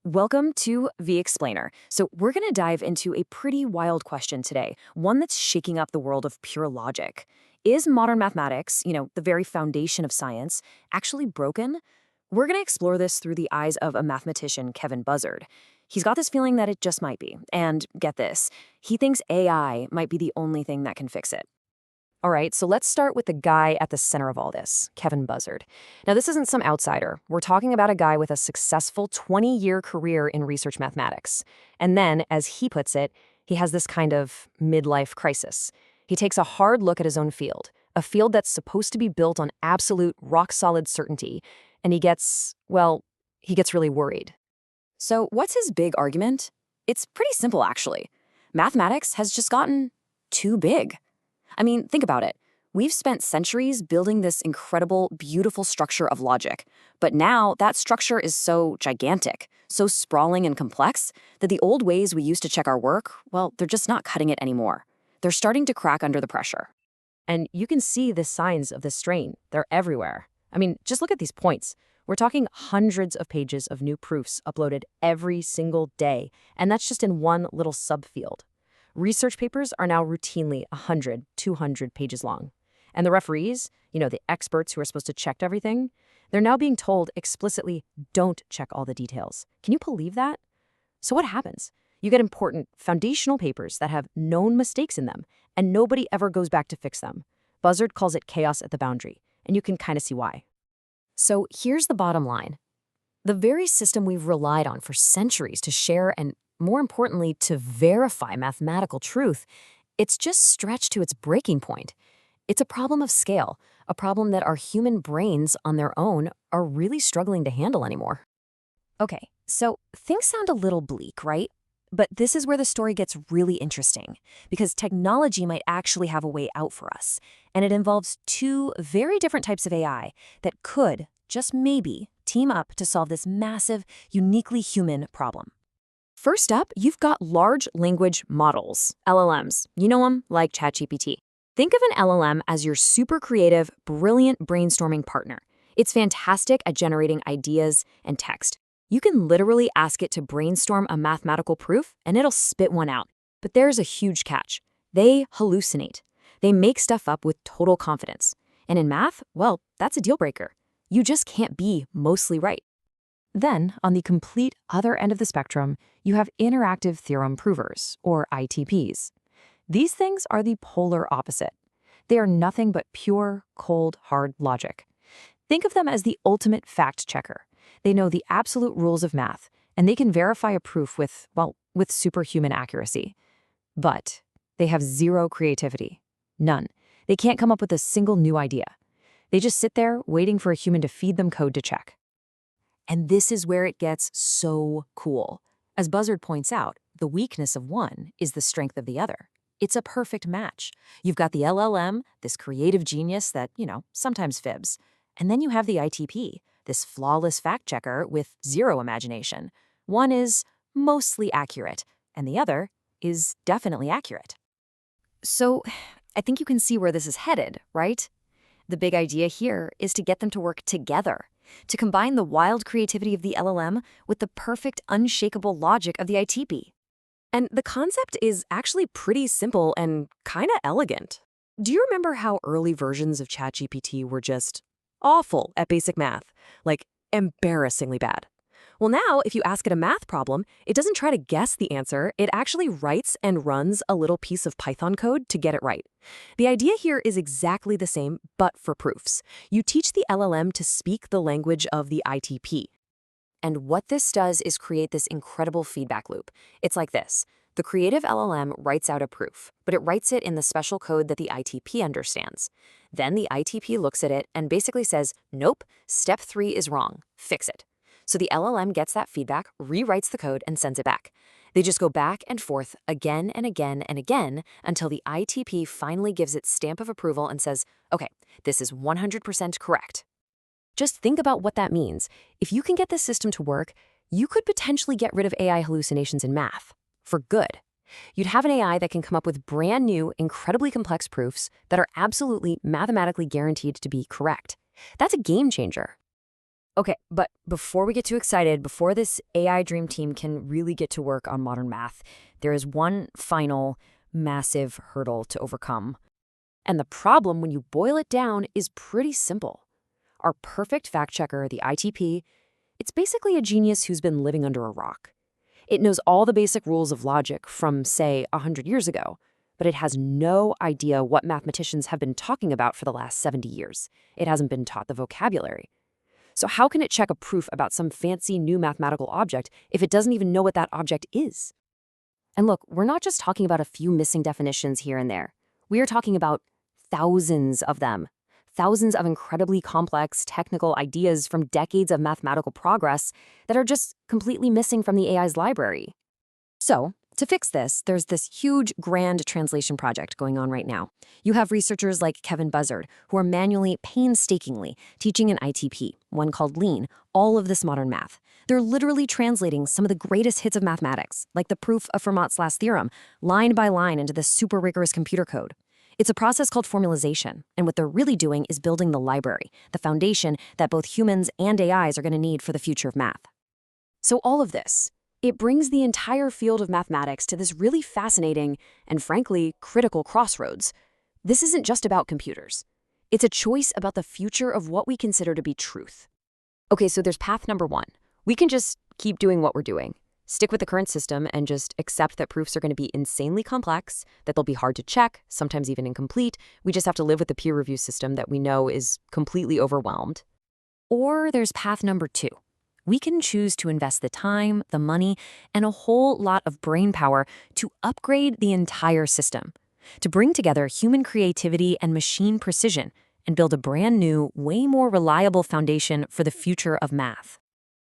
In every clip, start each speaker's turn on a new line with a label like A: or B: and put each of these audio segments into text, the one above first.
A: Welcome to The Explainer. So, we're going to dive into a pretty wild question today, one that's shaking up the world of pure logic. Is modern mathematics, the very foundation of science, actually broken? We're going to explore this through the eyes of a mathematician, Kevin Buzzard. He's got this feeling that it just might be. And get this, he thinks AI might be the only thing that can fix it. All right, so let's start with the guy at the center of all this, Kevin Buzzard. Now, this isn't some outsider. We're talking about a guy with a successful 20-year career in research mathematics. And then, as he puts it, he has this kind of midlife crisis. He takes a hard look at his own field, a field that's supposed to be built on absolute, rock-solid certainty, and he gets really worried. So, what's his big argument? It's pretty simple, actually. Mathematics has just gotten too big. I mean, think about it. We've spent centuries building this incredible, beautiful structure of logic. But now that structure is so gigantic, so sprawling and complex, that the old ways we used to check our work, they're just not cutting it anymore. They're starting to crack under the pressure. And you can see the signs of this strain. They're everywhere. I mean, just look at these points. We're talking hundreds of pages of new proofs uploaded every single day, and that's just in one little subfield. Research papers are now routinely 100, 200 pages long. And the referees, the experts who are supposed to check everything, they're now being told explicitly, don't check all the details. Can you believe that? So what happens? You get important foundational papers that have known mistakes in them, and nobody ever goes back to fix them. Buzzard calls it chaos at the boundary, and you can kind of see why. So here's the bottom line. The very system we've relied on for centuries to share and, more importantly, to verify mathematical truth, it's just stretched to its breaking point. It's a problem of scale, a problem that our human brains on their own are really struggling to handle anymore. Okay, so things sound a little bleak, right? But this is where the story gets really interesting, because technology might actually have a way out for us, and it involves two very different types of AI that could, just maybe, team up to solve this massive, uniquely human problem. First up, you've got large language models, LLMs. You know them, like ChatGPT. Think of an LLM as your super creative, brilliant brainstorming partner. It's fantastic at generating ideas and text. You can literally ask it to brainstorm a mathematical proof, and it'll spit one out. But there's a huge catch. They hallucinate. They make stuff up with total confidence. And in math, that's a deal breaker. You just can't be mostly right. Then, on the complete other end of the spectrum, you have interactive theorem provers, or ITPs. These things are the polar opposite. They are nothing but pure, cold, hard logic. Think of them as the ultimate fact checker. They know the absolute rules of math, and they can verify a proof with superhuman accuracy. But they have zero creativity. None. They can't come up with a single new idea. They just sit there waiting for a human to feed them code to check. And this is where it gets so cool. As Buzzard points out, the weakness of one is the strength of the other. It's a perfect match. You've got the LLM, this creative genius that, sometimes fibs. And then you have the ITP, this flawless fact checker with zero imagination. One is mostly accurate, and the other is definitely accurate. So I think you can see where this is headed, right? The big idea here is to get them to work together, to combine the wild creativity of the LLM with the perfect, unshakable logic of the ITP. And the concept is actually pretty simple and kind of elegant. Do you remember how early versions of ChatGPT were just awful at basic math, like embarrassingly bad? Well, now, if you ask it a math problem, it doesn't try to guess the answer. It actually writes and runs a little piece of Python code to get it right. The idea here is exactly the same, but for proofs. You teach the LLM to speak the language of the ITP. And what this does is create this incredible feedback loop. It's like this. The creative LLM writes out a proof, but it writes it in the special code that the ITP understands. Then the ITP looks at it and basically says, nope, step 3 is wrong. Fix it. So the LLM gets that feedback, rewrites the code, and sends it back. They just go back and forth again and again and again until the ITP finally gives its stamp of approval and says, okay, this is 100% correct. Just think about what that means. If you can get this system to work, you could potentially get rid of AI hallucinations in math. For good. You'd have an AI that can come up with brand new, incredibly complex proofs that are absolutely mathematically guaranteed to be correct. That's a game changer. Okay, but before we get too excited, before this AI dream team can really get to work on modern math, there is one final massive hurdle to overcome. And the problem, when you boil it down, is pretty simple. Our perfect fact checker, the ITP, it's basically a genius who's been living under a rock. It knows all the basic rules of logic from, say, 100 years ago, but it has no idea what mathematicians have been talking about for the last 70 years. It hasn't been taught the vocabulary. So how can it check a proof about some fancy new mathematical object if it doesn't even know what that object is? And look, we're not just talking about a few missing definitions here and there. We are talking about thousands of them. Thousands of incredibly complex technical ideas from decades of mathematical progress that are just completely missing from the AI's library. So, to fix this, there's this huge grand translation project going on right now. You have researchers like Kevin Buzzard, who are manually, painstakingly teaching an ITP, one called Lean, all of this modern math. They're literally translating some of the greatest hits of mathematics, like the proof of Fermat's last theorem, line by line into this super rigorous computer code. It's a process called formalization, and what they're really doing is building the library, the foundation that both humans and AIs are going to need for the future of math. So all of this, it brings the entire field of mathematics to this really fascinating and, frankly, critical crossroads. This isn't just about computers. It's a choice about the future of what we consider to be truth. Okay, so there's path number one. We can just keep doing what we're doing. Stick with the current system and just accept that proofs are going to be insanely complex, that they'll be hard to check, sometimes even incomplete. We just have to live with the peer review system that we know is completely overwhelmed. Or there's path number two. We can choose to invest the time, the money, and a whole lot of brain power to upgrade the entire system, to bring together human creativity and machine precision and build a brand new, way more reliable foundation for the future of math.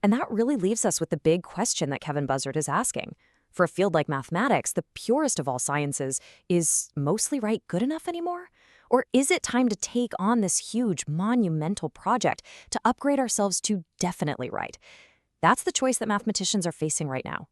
A: And that really leaves us with the big question that Kevin Buzzard is asking. For a field like mathematics, the purest of all sciences, is mostly right good enough anymore? Or is it time to take on this huge, monumental project to upgrade ourselves to definitely right? That's the choice that mathematicians are facing right now.